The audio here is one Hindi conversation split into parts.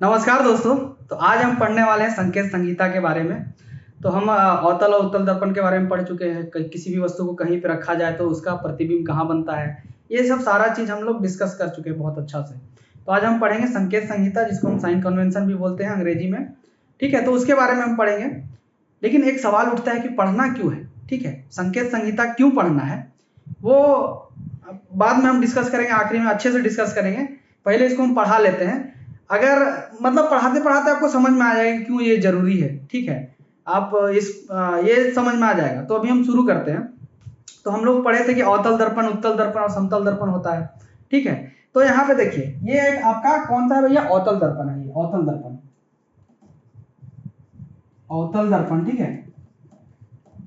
नमस्कार दोस्तों। तो आज हम पढ़ने वाले हैं संकेत संहिता के बारे में। तो हम अवतल और उत्तल दर्पण के बारे में पढ़ चुके हैं। किसी भी वस्तु को कहीं पे रखा जाए तो उसका प्रतिबिंब कहाँ बनता है, ये सब सारा चीज हम लोग डिस्कस कर चुके हैं बहुत अच्छा से। तो आज हम पढ़ेंगे संकेत संहिता, जिसको हम साइन कन्वेंशन भी बोलते हैं अंग्रेजी में। ठीक है, तो उसके बारे में हम पढ़ेंगे। लेकिन एक सवाल उठता है कि पढ़ना क्यों है। ठीक है, संकेत संहिता क्यों पढ़ना है वो बाद में हम डिस्कस करेंगे, आखिरी में अच्छे से डिस्कस करेंगे। पहले इसको हम पढ़ा लेते हैं। अगर मतलब पढ़ाते पढ़ाते आपको समझ में आ जाएगा क्यों ये जरूरी है। ठीक है, आप ये समझ में आ जाएगा। तो अभी हम शुरू करते हैं। तो हम लोग पढ़े थे कि अवतल दर्पण, उत्तल दर्पण और समतल दर्पण होता है। ठीक है, तो यहाँ पे देखिए, ये एक आपका कौन सा है भैया, अवतल दर्पण है। ये अवतल दर्पण, अवतल दर्पण। ठीक है,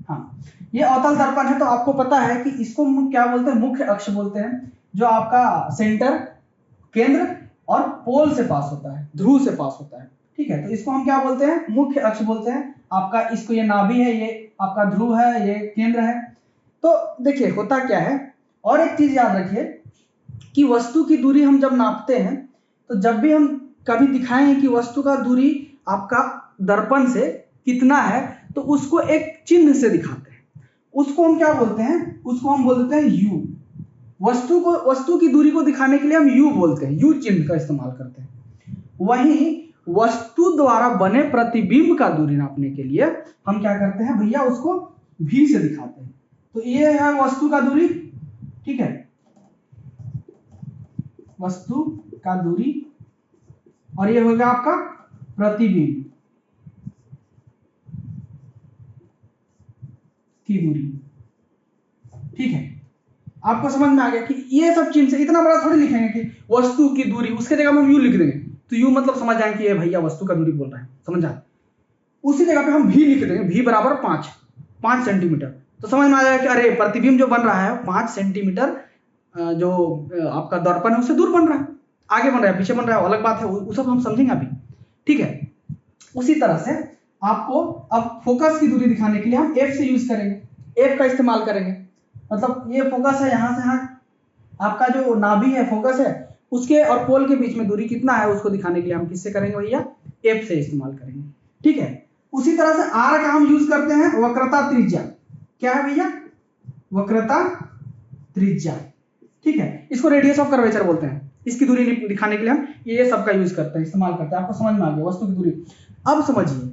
हाँ, ये अवतल दर्पण है। तो आपको पता है कि इसको हम क्या बोलते हैं, मुख्य अक्ष बोलते हैं, जो आपका सेंटर, केंद्र और पोल से पास होता है, ध्रुव से पास होता है। ठीक है, तो इसको हम क्या बोलते हैं, मुख्य अक्ष बोलते हैं। आपका इसको ये नाभि है, ये आपका ध्रुव है, ये केंद्र है। तो देखिए होता क्या है, और एक चीज याद रखिए कि वस्तु की दूरी हम जब नापते हैं, तो जब भी हम कभी दिखाएं कि वस्तु का दूरी आपका दर्पण से कितना है, तो उसको एक चिन्ह से दिखाते हैं। उसको हम क्या बोलते हैं, उसको हम बोलते हैं यू। वस्तु की दूरी को दिखाने के लिए हम यू बोलते हैं, यू चिन्ह का इस्तेमाल करते हैं। वहीं वस्तु द्वारा बने प्रतिबिंब का दूरी नापने के लिए हम क्या करते हैं भैया, उसको भी से दिखाते हैं। तो ये है वस्तु का दूरी। ठीक है, वस्तु का दूरी, और ये होगा आपका प्रतिबिंब की दूरी। ठीक है, आपको समझ में आ गया कि ये सब चिन्ह से इतना बड़ा थोड़ी लिखेंगे कि वस्तु की दूरी, उसके जगह में हम यू लिख देंगे तो यू मतलब समझ जाए कि ये भैया वस्तु का दूरी बोल रहा है, समझ आए। उसी जगह पे हम भी लिख देंगे, भी बराबर 5 सेंटीमीटर, तो समझ में आ जाएगा कि अरे प्रतिबिंब जो बन रहा है 5 सेंटीमीटर, जो आपका दर्पण है उससे दूर बन रहा है, आगे बन रहा है, पीछे बन रहा है, अलग बात है, वो सब हम समझेंगे अभी। ठीक है, उसी तरह से आपको अब फोकस की दूरी दिखाने के लिए हम एफ से यूज करेंगे, एफ का इस्तेमाल करेंगे। मतलब ये फोकस है, यहां से यहां आपका जो नाभि है, फोकस है, उसके और पोल के बीच में दूरी कितना है उसको दिखाने के लिए हम किससे करेंगे भैया, एफ से इस्तेमाल करेंगे। ठीक है, उसी तरह से आर का हम यूज करते हैं वक्रता त्रिज्या। क्या है भैया, वक्रता त्रिज्या। ठीक है, इसको रेडियस ऑफ कर्वेचर बोलते हैं। इसकी दूरी दिखाने के लिए हम ये सबका यूज करते हैं, इस्तेमाल करते हैं। आपको समझ में आ गया वस्तु की दूरी। अब समझिए,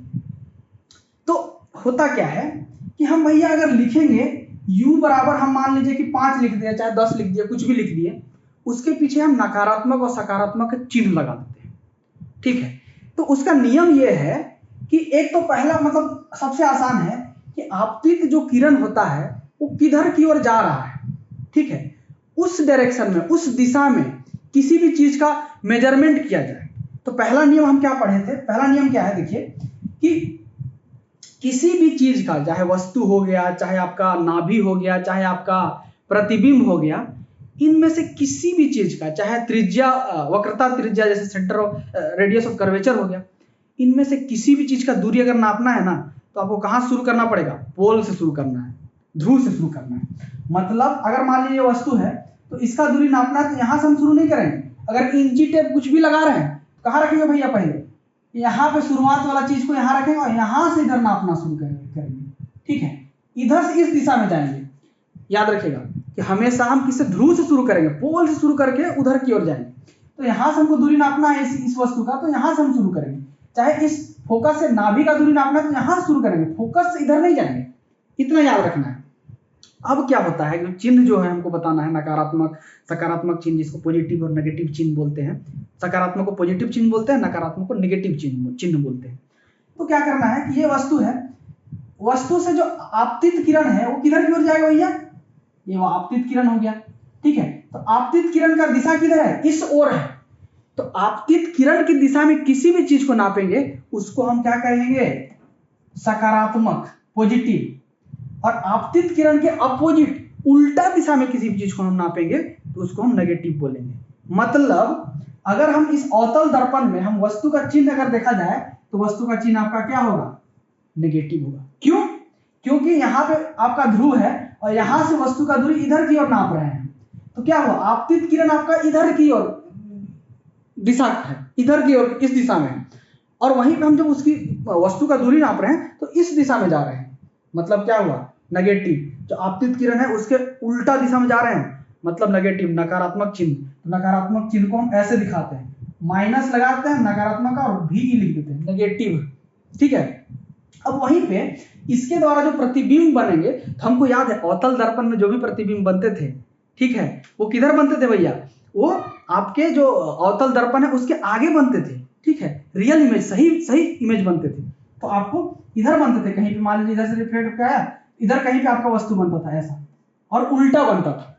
तो होता क्या है कि हम भैया अगर लिखेंगे u बराबर, हम मान लीजिए कि 5 लिख दिया, चाहे 10 लिख दिया, कुछ भी लिख दिए, उसके पीछे हम नकारात्मक और सकारात्मक चिन्ह लगा देते हैं। ठीक है, तो उसका नियम यह है कि एक तो पहला मतलब सबसे आसान है कि आपतित जो किरण होता है वो किधर की ओर जा रहा है। ठीक है, उस डायरेक्शन में, उस दिशा में किसी भी चीज का मेजरमेंट किया जाए। तो पहला नियम हम क्या पढ़े थे, पहला नियम क्या है, देखिए कि किसी भी चीज का, चाहे वस्तु हो गया, चाहे आपका नाभि हो गया, चाहे आपका प्रतिबिंब हो गया, इनमें से किसी भी चीज का, चाहे त्रिज्या, वक्रता त्रिज्या जैसे centre of radius of curvature हो गया, इनमें से किसी भी चीज का दूरी अगर नापना है ना, तो आपको कहां शुरू करना पड़ेगा, पोल से शुरू करना है, ध्रुव से शुरू करना है। मतलब अगर मान लीजिए वस्तु है तो इसका दूरी नापना है, तो यहां से हम शुरू नहीं करेंगे। अगर इंची टेप कुछ भी लगा रहे हैं, कहां रखेंगे भैया, पहले यहाँ पे शुरुआत वाला चीज को यहाँ रखेंगे और यहाँ से इधर नापना शुरू करेंगे। ठीक है, इधर से इस दिशा में जाएंगे। याद रखिएगा कि हमेशा हम किससे, ध्रुव से शुरू करेंगे, पोल से शुरू करके उधर की ओर जाएंगे। तो यहाँ से हमको दूरी नापना है इस वस्तु का, तो यहाँ से हम शुरू करेंगे। चाहे इस फोकस से नाभि का दूरी नापना है तो यहाँ से शुरू करेंगे, फोकस से इधर नहीं जाएंगे। इतना याद रखना है। अब क्या होता है कि चिन्ह जो है हमको बताना है, नकारात्मक सकारात्मक चिन्ह, जिसको पॉजिटिव और नेगेटिव चिन्ह बोलते हैं। सकारात्मक को पॉजिटिव चिन्ह बोलते हैं, नकारात्मक को नेगेटिव चिन्ह बोलते हैं। तो क्या करना है कि ये वस्तु है, वस्तु से जो आपतित किरण है वो किधर की ओर जाएगा भैया, ये वो आपतित किरण हो गया। ठीक है, तो आपतित किरण का दिशा किधर है, इस ओर है। तो आपतित किरण की दिशा में किसी भी चीज को नापेंगे उसको हम क्या कहेंगे, सकारात्मक, पॉजिटिव। और आपतित किरण के अपोजिट, उल्टा दिशा में किसी भी चीज को हम नापेंगे तो उसको हम नेगेटिव बोलेंगे। मतलब अगर हम इस अवतल दर्पण में हम वस्तु का चिन्ह अगर देखा जाए तो वस्तु का चिन्ह आपका क्या होगा, नेगेटिव होगा। क्यों, क्योंकि यहाँ पे आपका ध्रुव है और यहां से वस्तु का दूरी इधर की ओर नाप रहे हैं। तो क्या हुआ, आपतित किरण आपका इधर की ओर दिशा है, इधर की ओर इस दिशा में है, और वहीं पे हम जब उसकी वस्तु का दूरी नाप रहे हैं तो इस दिशा में जा रहे हैं, मतलब क्या हुआ, नेगेटिव। जो आपतित किरण है उसके उल्टा दिशा में जा रहे हैं, मतलब नेगेटिव, नकारात्मक चिन्ह। तो नकारात्मक चिन्ह को हम ऐसे दिखाते हैं, माइनस लगाते हैं नकारात्मक का और भी लिख देते हैं, नेगेटिव। ठीक है। अब वहीं पे इसके द्वारा जो प्रतिबिंब बनेंगे, तो हमको याद है अवतल दर्पण में जो भी प्रतिबिंब बनते थे, ठीक है, वो किधर बनते थे भैया, वो आपके जो अवतल दर्पण है उसके आगे बनते थे। ठीक है, रियल इमेज, सही सही इमेज बनते थे। तो आपको इधर बनते थे, कहीं पे मान लीजिए इधर से रिफ्लेक्ट होकर आया, इधर कहीं पे आपका वस्तु बनता था ऐसा, और उल्टा बनता था।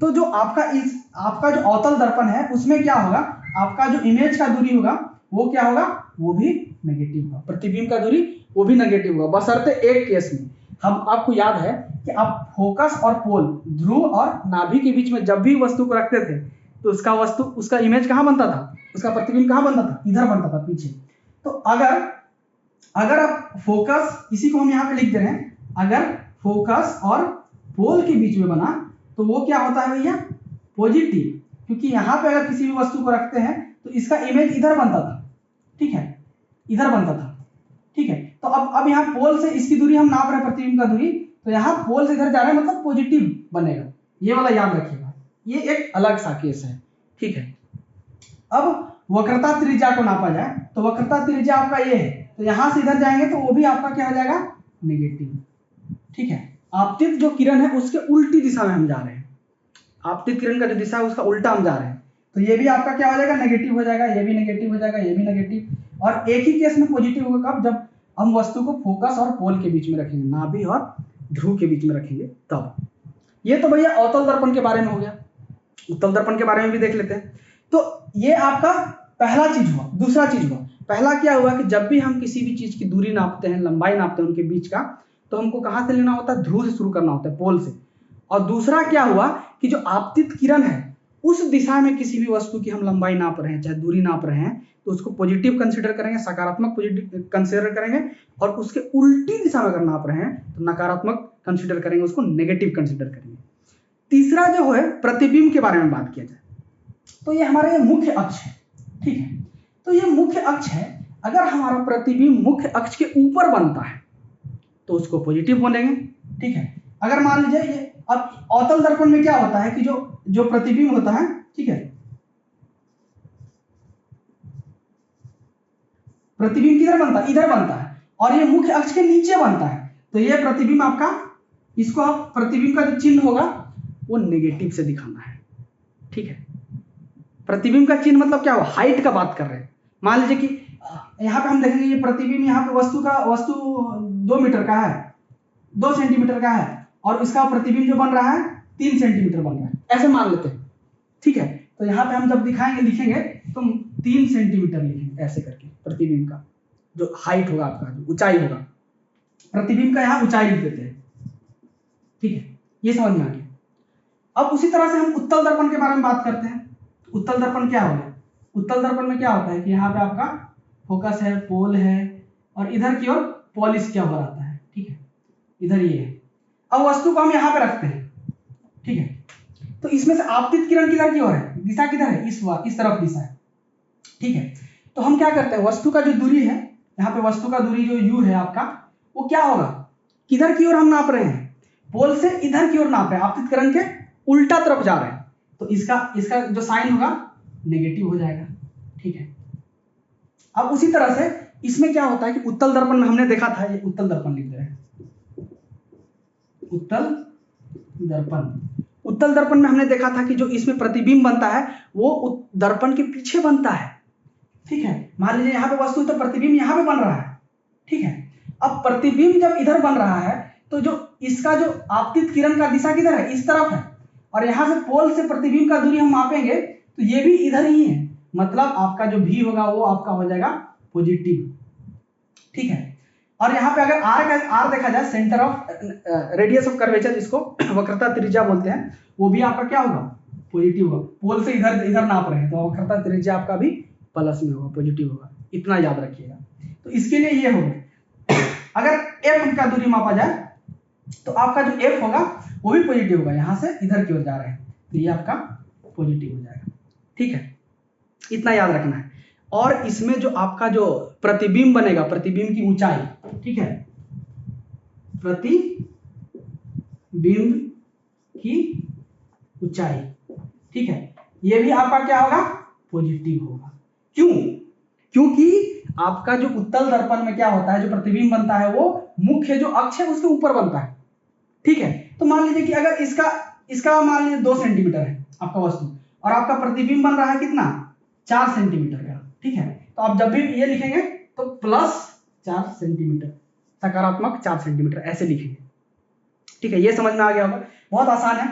तो जो आपका जो अवतल दर्पण है उसमें क्या होगा, आपका जो इमेज का दूरी होगा वो क्या होगा, वो भी नेगेटिव होगा, प्रतिबिंब का दूरी वो भी नेगेटिव होगा, बशर्ते एक केस में। हम आपको याद है कि आप फोकस और पोल, ध्रुव और नाभि के बीच में जब भी वस्तु को रखते थे तो उसका इमेज कहाँ बनता था, उसका प्रतिबिंब कहाँ बनता था, इधर बनता था पीछे। तो अगर आप फोकस, इसी को हम यहाँ पे लिख दे रहे हैं, अगर फोकस और पोल के बीच में बना तो वो क्या होता है भैया, पॉजिटिव, क्योंकि यहाँ पे अगर किसी भी वस्तु को रखते हैं तो इसका इमेज इधर बनता था। ठीक है, इधर बनता था। ठीक है, तो अब यहाँ पोल से इसकी दूरी हम नाप रहे हैं, प्रतिबिंब का दूरी, तो यहाँ पोल से इधर जा रहे हैं, मतलब पॉजिटिव बनेगा, ये वाला याद रखिएगा, ये एक अलग सा केस है। ठीक है, अब वक्रता त्रिज्या को नापा जाए तो वक्रता त्रिज्या आपका ये है, तो यहां से इधर जाएंगे तो वो भी आपका क्या हो जाएगा, नेगेटिव। ठीक है, आपतित जो किरण है उसके उल्टी दिशा में हम जा रहे हैं, आपतित किरण का जो दिशा है उसका उल्टा हम जा रहे हैं, तो ये भी आपका क्या हो जाएगा, नेगेटिव हो जाएगा, ये भी नेगेटिव हो जाएगा, ये भी नेगेटिव। और एक ही केस में पॉजिटिव होगा कब, जब हम वस्तु को फोकस और पोल के बीच में रखेंगे, नाभि और ध्रुव के बीच में रखेंगे तब। ये तो भैया अवतल दर्पण के बारे में हो गया। उत्तल दर्पण के बारे में भी देख लेते हैं। तो ये आपका पहला चीज हुआ। दूसरा चीज हुआ, पहला क्या हुआ कि जब भी हम किसी भी चीज की दूरी नापते हैं, लंबाई नापते हैं उनके बीच का, तो हमको कहां से लेना होता है, ध्रुव से शुरू करना होता है, पोल से। और दूसरा क्या हुआ कि जो आपतित किरण है उस दिशा में किसी भी वस्तु की हम लंबाई नाप रहे हैं, चाहे दूरी नाप रहे हैं, तो उसको पॉजिटिव कंसीडर करेंगे, सकारात्मक पॉजिटिव कंसीडर करेंगे, और उसके उल्टी दिशा में अगर नाप रहे हैं तो नकारात्मक कंसीडर करेंगे, उसको नेगेटिव कंसीडर करेंगे। तीसरा जो है प्रतिबिंब के बारे में बात किया जाए तो ये हमारा ये मुख्य अक्ष है। ठीक है, तो ये मुख्य अक्ष है, अगर हमारा प्रतिबिंब मुख्य अक्ष के ऊपर बनता है तो उसको पॉजिटिव बोलेंगे। ठीक है, अगर मान लीजिए ये अब अवतल दर्पण में क्या होता है कि जो प्रतिबिंब होता है, ठीक है, प्रतिबिंब किधर बनता है, इधर बनता है, और ये मुख्य अक्ष के नीचे बनता है, तो ये प्रतिबिंब आपका, इसको आप प्रतिबिंब का जो चिन्ह होगा वो नेगेटिव से दिखाना है। ठीक है, प्रतिबिंब का चिन्ह मतलब क्या हुआ, हाइट का बात कर रहे हैं। मान लीजिए कि यहाँ पे हम देखेंगे ये प्रतिबिंब, यहाँ पे वस्तु 2 मीटर का है, 2 सेंटीमीटर का है, और इसका प्रतिबिंब जो बन रहा है 3 सेंटीमीटर बन रहा है, ऐसे मान लेते हैं। ठीक है, तो यहाँ पे हम जब दिखाएंगे, लिखेंगे तो 3 सेंटीमीटर लिखेंगे ऐसे करके, प्रतिबिंब का जो हाइट होगा, आपका जो ऊंचाई होगा, प्रतिबिंब का यहाँ ऊंचाई लिख देते हैं। ठीक है, ये समझ में आ गया। अब उसी तरह से हम उत्तल दर्पण के बारे में बात करते हैं। उत्तल दर्पण क्या हो गया, उत्तल दर्पण में क्या होता है कि यहाँ पे आपका फोकस है, पोल है, और इधर की ओर पॉलिश क्या हो रहा है। ठीक है, इधर ये है, अब वस्तु को हम यहाँ पे रखते हैं। ठीक है, तो इसमें से आपतित किरण किधर की ओर है, दिशा किधर है, इस तरफ दिशा है। ठीक है, तो हम क्या करते हैं, वस्तु का जो दूरी है, यहाँ पे वस्तु का दूरी जो u है आपका, वो क्या होगा, किधर की ओर हम नाप रहे हैं, पोल से इधर की ओर नाप रहे हैं, आपतित किरण के उल्टा तरफ जा रहे हैं, तो इसका जो साइन होगा नेगेटिव हो जाएगा। ठीक है, अब उसी तरह से इसमें क्या होता है कि उत्तल दर्पण में हमने देखा था, ये उत्तल दर्पण लिख रहे हैं, उत्तल दर्पण में हमने देखा था कि जो इसमें प्रतिबिंब बनता है वो दर्पण के पीछे बनता है। ठीक है, मान लीजिए यहाँ पे वस्तु, तो प्रतिबिंब यहाँ पे बन रहा है। ठीक है, अब प्रतिबिंब जब इधर बन रहा है तो जो इसका जो आपतित किरण का दिशा किधर है, इस तरफ है, और यहाँ से पोल से प्रतिबिंब का दूरी हम मापेंगे तो ये भी इधर ही है, मतलब आपका जो भी होगा वो आपका हो जाएगा पॉजिटिव। ठीक है, और यहाँ पे अगर आर देखा जाए, centre of radius of curvature, इसको वक्रता त्रिज्या बोलते हैं, वो भी आपका क्या होगा, पॉजिटिव होगा। पोल से इधर नाप रहे हैं तो वक्रता त्रिज्या आपका भी प्लस में होगा, पॉजिटिव होगा, इतना याद रखिएगा। तो इसके लिए ये होगा, अगर एफ का दूरी मापा जाए तो आपका जो एफ होगा वो भी पॉजिटिव होगा, यहाँ से इधर की ओर जा रहे हैं तो ये आपका पॉजिटिव हो जाएगा। ठीक है, इतना याद रखना है। और इसमें जो आपका जो प्रतिबिंब बनेगा, प्रतिबिंब की ऊंचाई, ठीक है, प्रतिबिंब की ऊंचाई, ठीक है, ये भी आपका क्या होगा, पॉजिटिव होगा। क्यों? क्योंकि आपका जो उत्तल दर्पण में क्या होता है, जो प्रतिबिंब बनता है वो मुख्य जो अक्ष है उसके ऊपर बनता है, ठीक है। तो मान लीजिए कि अगर इसका मान लीजिए 2 सेंटीमीटर है आपका वस्तु, और आपका प्रतिबिंब बन रहा है कितना, 4 सेंटीमीटर का, ठीक है। तो आप जब भी ये लिखेंगे तो +4 सेंटीमीटर, सकारात्मक 4 सेंटीमीटर ऐसे लिखेंगे, ठीक है। ये समझ में आ गया होगा, बहुत आसान है।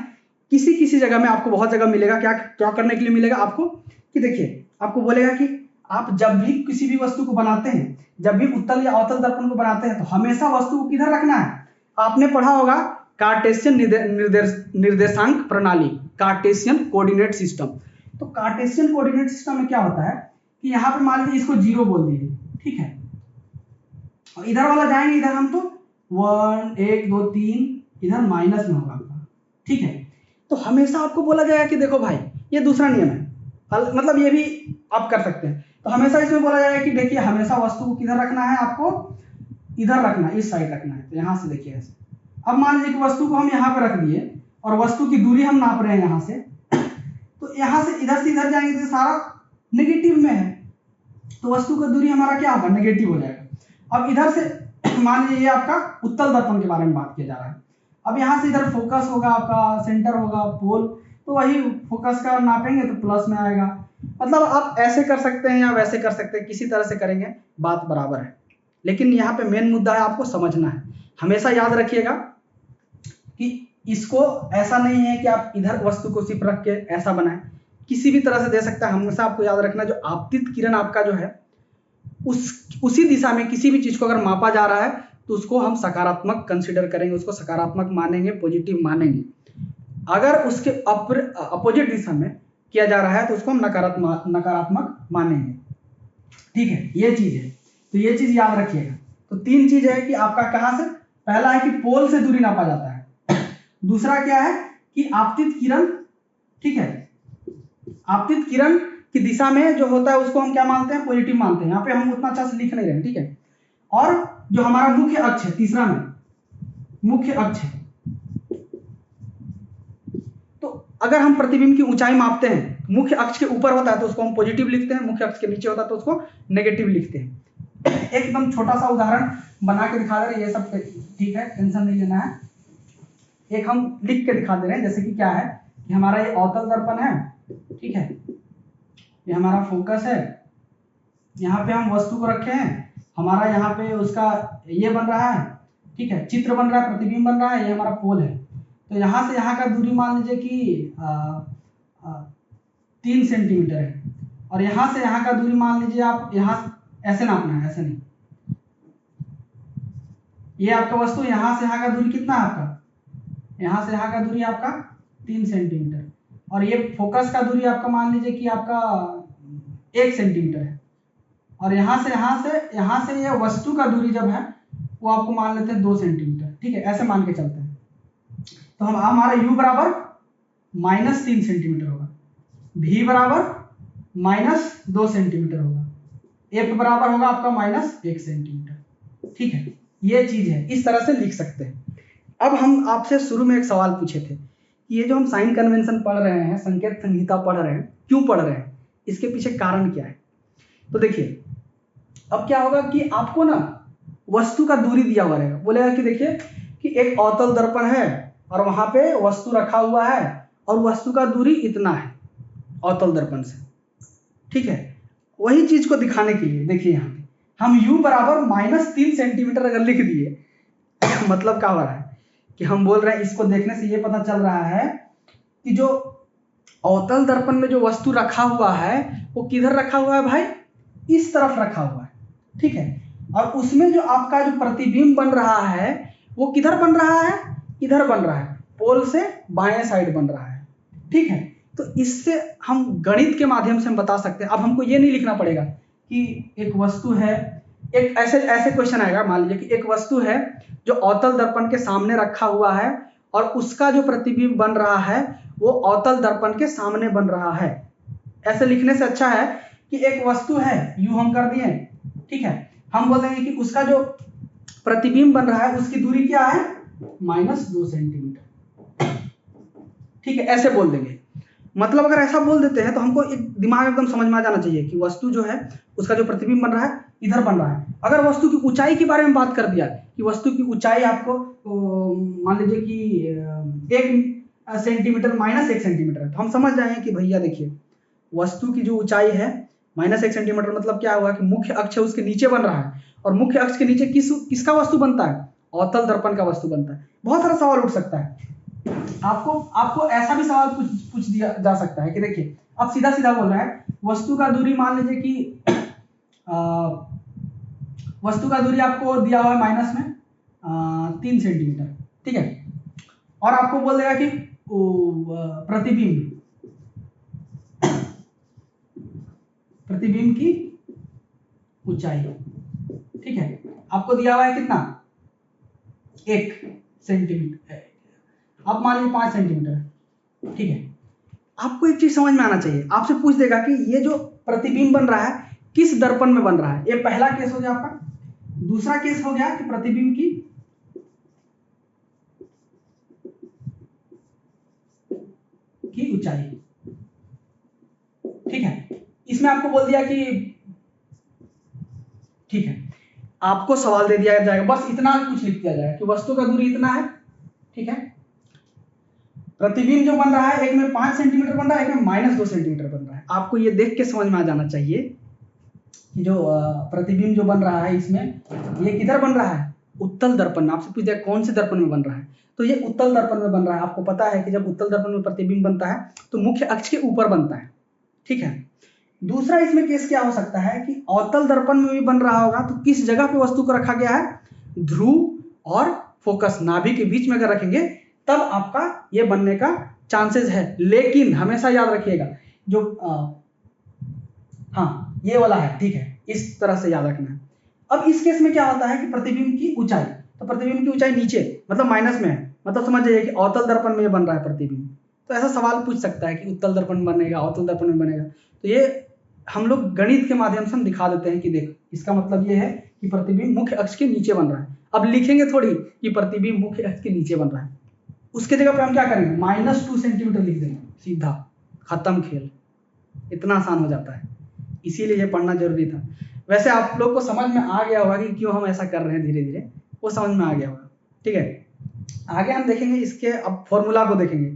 किसी जगह में आपको बहुत जगह मिलेगा, क्या करने के लिए मिलेगा आपको, कि देखिए आपको बोलेगा कि आप जब भी किसी भी वस्तु को बनाते हैं, जब भी उत्तल या अवतल दर्पण को बनाते हैं, तो हमेशा वस्तु को किधर रखना है। आपने पढ़ा होगा कार्टेशियन निर्देशांक प्रणाली, कार्टेशियन कोऑर्डिनेट सिस्टम। तो कार्टेशियन कोऑर्डिनेट सिस्टम में क्या होता है कि यहाँ पे मान लीजिए इसको 0 बोल दीजिए, ठीक है, और इधर वाला जाएंगे, इधर हम तो 1 1 2 3 इधर माइनस में होगा आपका, ठीक है। तो हमेशा आपको बोला जाएगा कि देखो भाई ये दूसरा नियम है, मतलब ये भी आप कर सकते हैं। तो हमेशा इसमें बोला जाएगा कि देखिए हमेशा वस्तु को किधर रखना है, आपको इधर रखना है, इस साइड रखना है। तो यहाँ से देखिए ऐसे, अब मान लीजिए कि वस्तु को हम यहाँ पे रख दिए और वस्तु की दूरी हम नाप रहे हैं यहाँ से, तो यहाँ से इधर जाएंगे तो सारा नेगेटिव में है, तो वस्तु की दूरी हमारा क्या होगा, नेगेटिव हो जाएगा। अब इधर से मान लीजिए ये आपका उत्तल दर्पण के बारे में बात किया जा रहा है। अब यहाँ से इधर फोकस होगा, आपका सेंटर होगा, पोल, तो वही फोकस का नापेंगे तो प्लस में आएगा। मतलब आप ऐसे कर सकते हैं या वैसे कर सकते हैं, किसी तरह से करेंगे बात बराबर है। लेकिन यहाँ पे मेन मुद्दा है, आपको समझना है। हमेशा याद रखिएगा कि इसको ऐसा नहीं है कि आप इधर वस्तु को सिर्फ रख के ऐसा बनाएं, किसी भी तरह से दे सकता है। हमेशा आपको याद रखना, जो आपतित किरण आपका जो है उसी दिशा में किसी भी चीज को अगर मापा जा रहा है तो उसको हम सकारात्मक कंसीडर करेंगे, उसको सकारात्मक मानेंगे, पॉजिटिव मानेंगे। अगर उसके अपोजिट दिशा में किया जा रहा है तो उसको हम नकारात्मक मानेंगे, ठीक है। ये चीज है, तो ये चीज याद रखिएगा। तो 3 चीज है कि आपका कहां से, पहला है कि पोल से दूरी नापा जाता है, दूसरा क्या है कि आपतित किरण, ठीक है, आपतित किरण की दिशा में जो होता है उसको हम क्या मानते हैं, पॉजिटिव मानते हैं। यहाँ पे हम उतना अच्छा से लिख नहीं रहे, ठीक है। और जो हमारा मुख्य अक्ष है, तीसरा में मुख्य अक्ष है, तो अगर हम प्रतिबिंब की ऊंचाई मापते हैं, मुख्य अक्ष के ऊपर होता है तो उसको हम पॉजिटिव लिखते हैं, मुख्य अक्ष के नीचे होता है तो उसको नेगेटिव लिखते हैं। एकदम छोटा सा उदाहरण बना के दिखा दे रहे, ये सब ठीक है, टेंशन नहीं लेना है। एक हम लिख के दिखा दे रहे हैं, जैसे कि क्या है कि हमारा ये अवतल दर्पण है, ठीक है, ये हमारा फोकस है, यहाँ पे हम वस्तु को रखे हैं, हमारा यहाँ पे उसका ये बन रहा है, ठीक है, चित्र बन रहा है, प्रतिबिंब बन रहा है, ये हमारा पोल है। तो यहाँ से यहाँ का दूरी मान लीजिए कि 3 सेंटीमीटर है, और यहाँ से यहाँ का दूरी मान लीजिए आप यहाँ ऐसे नापना है, ऐसे नहीं, ये आपका वस्तु यहाँ से यहाँ का दूरी कितना है आपका, यहाँ से यहाँ का दूरी आपका 3 सेंटीमीटर, और ये फोकस का दूरी आपका मान लीजिए कि आपका 1 सेंटीमीटर है, और यहाँ से ये वस्तु का दूरी जब है वो आपको मान लेते हैं 2 सेंटीमीटर, ठीक है, ऐसे मान के चलते हैं। तो हम हमारा u बराबर -3 सेंटीमीटर होगा, v बराबर -2 सेंटीमीटर होगा, f बराबर होगा आपका -1 सेंटीमीटर, ठीक है। ये चीज है, इस तरह से लिख सकते हैं। अब हम आपसे शुरू में एक सवाल पूछे थे कि ये जो हम साइन कन्वेंशन पढ़ रहे हैं, संकेत संहिता पढ़ रहे हैं, क्यों पढ़ रहे हैं, इसके पीछे कारण क्या है। तो देखिए अब क्या होगा कि आपको ना वस्तु का दूरी दिया हुआ रहेगा, बोलेगा कि देखिए कि एक अवतल दर्पण है और वहां पे वस्तु रखा हुआ है और वस्तु का दूरी इतना है अवतल दर्पण से, ठीक है। वही चीज को दिखाने के लिए देखिए यहाँ पे हम u बराबर -3 सेंटीमीटर अगर लिख दिए मतलब क्या हो रहा है कि हम बोल रहे हैं, इसको देखने से ये पता चल रहा है कि जो अवतल दर्पण में जो वस्तु रखा हुआ है वो किधर रखा हुआ है भाई, इस तरफ रखा हुआ है, ठीक है। और उसमें जो आपका जो प्रतिबिंब बन रहा है वो किधर बन रहा है, इधर बन रहा है, पोल से बाएं साइड बन रहा है, ठीक है। तो इससे हम गणित के माध्यम से हम बता सकते हैं। अब हमको ये नहीं लिखना पड़ेगा कि एक वस्तु है, एक ऐसे क्वेश्चन आएगा, मान लीजिए कि एक वस्तु है जो अवतल दर्पण के सामने रखा हुआ है और उसका जो प्रतिबिंब बन रहा है वो अवतल दर्पण के सामने बन रहा है। ऐसे लिखने से अच्छा है कि एक वस्तु है यू हम कर दिए, ठीक है, हम बोल देंगे कि उसका जो प्रतिबिंब बन रहा है उसकी दूरी क्या है, -2 सेंटीमीटर, ठीक है, ऐसे बोल देंगे। मतलब अगर ऐसा बोल देते हैं तो हमको एक दिमाग एकदम समझ में आ जाना चाहिए कि वस्तु जो है उसका जो प्रतिबिंब बन रहा है इधर बन रहा है। अगर वस्तु की ऊंचाई के बारे में बात कर दिया कि वस्तु की ऊंचाई आपको मान लीजिए कि 1 सेंटीमीटर -1 सेंटीमीटर है, तो हम समझ जाएंगे कि भैया देखिए वस्तु की जो ऊंचाई है -1 सेंटीमीटर, मतलब क्या हुआ कि मुख्य अक्ष है उसके नीचे बन रहा है, और मुख्य अक्ष के नीचे किसका वस्तु बनता है, अवतल दर्पण का वस्तु बनता है। बहुत सारा सवाल उठ सकता है, आपको ऐसा भी सवाल पूछ दिया जा सकता है कि देखिए अब सीधा सीधा बोल रहा है वस्तु का दूरी, मान लीजिए कि वस्तु का दूरी आपको दिया हुआ है माइनस में 3 सेंटीमीटर, ठीक है, और आपको बोल देगा कि प्रतिबिंब की ऊंचाई, ठीक है, आपको दिया हुआ है कितना, 1 सेंटीमीटर, आप मान लीजिए 5 सेंटीमीटर, ठीक है। आपको एक चीज समझ में आना चाहिए, आपसे पूछ देगा कि ये जो प्रतिबिंब बन रहा है किस दर्पण में बन रहा है। ये पहला केस हो गया आपका। दूसरा केस हो गया कि प्रतिबिंब की ऊंचाई, ठीक है, इसमें आपको बोल दिया कि ठीक है, आपको सवाल दे दिया जाएगा, बस इतना कुछ लिख दिया जाएगा कि वस्तु का दूरी इतना है, ठीक है, प्रतिबिंब जो बन रहा है एक में 5 सेंटीमीटर बन रहा है, एक में -2 सेंटीमीटर बन रहा है। आपको ये देख के समझ में आ जाना चाहिए कि जो प्रतिबिंब जो बन रहा है इसमें ये किधर बन रहा है, उत्तल दर्पण में। आपसे पूछ दिया कौन से दर्पण में बन रहा है, तो ये उत्तल दर्पण में बन रहा है। आपको पता है कि जब उत्तल दर्पण में प्रतिबिंब बनता है तो मुख्य अक्ष के ऊपर बनता है, ठीक है। दूसरा इसमें केस क्या हो सकता है कि अवतल दर्पण में भी बन रहा होगा, तो किस जगह पे वस्तु को रखा गया है, ध्रुव और फोकस नाभि के बीच में अगर रखेंगे तब आपका ये बनने का चांसेस है। लेकिन हमेशा याद रखिएगा जो हाँ ये वाला है, ठीक है, इस तरह से याद रखना है। अब इस केस में क्या होता है कि प्रतिबिंब की ऊंचाई, तो प्रतिबिंब की ऊंचाई नीचे मतलब माइनस में है, मतलब समझ जाइए कि अवतल दर्पण में बन रहा है प्रतिबिंब। तो ऐसा सवाल पूछ सकता है कि उत्तल दर्पण में बनेगा, अवतल दर्पण में बनेगा, तो ये हम लोग गणित के माध्यम से हम दिखा देते हैं कि देख इसका मतलब ये है कि प्रतिबिंब मुख्य अक्ष के नीचे बन रहा है। अब लिखेंगे थोड़ी कि प्रतिबिंब मुख्य अक्ष के नीचे बन रहा है, उसके जगह पे हम क्या करेंगे, -2 सेंटीमीटर लिख देंगे, सीधा खत्म खेल। इतना आसान हो जाता है, इसीलिए ये पढ़ना जरूरी था। वैसे आप लोग को समझ में आ गया होगा कि क्यों हम ऐसा कर रहे हैं, धीरे धीरे वो समझ में आ गया होगा, ठीक है। आगे हम देखेंगे इसके अब फॉर्मूला को देखेंगे,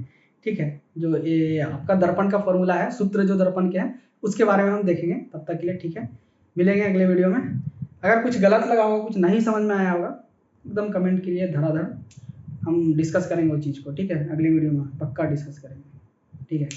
ठीक है, जो ये आपका दर्पण का फॉर्मूला है, सूत्र जो दर्पण के हैं उसके बारे में हम देखेंगे। तब तक के लिए ठीक है, मिलेंगे अगले वीडियो में। अगर कुछ गलत लगा होगा, कुछ नहीं समझ में आया होगा, एकदम कमेंट कीजिए धड़ाधड़, हम डिस्कस करेंगे वो चीज़ को, ठीक है, अगली वीडियो में पक्का डिस्कस करेंगे, ठीक है।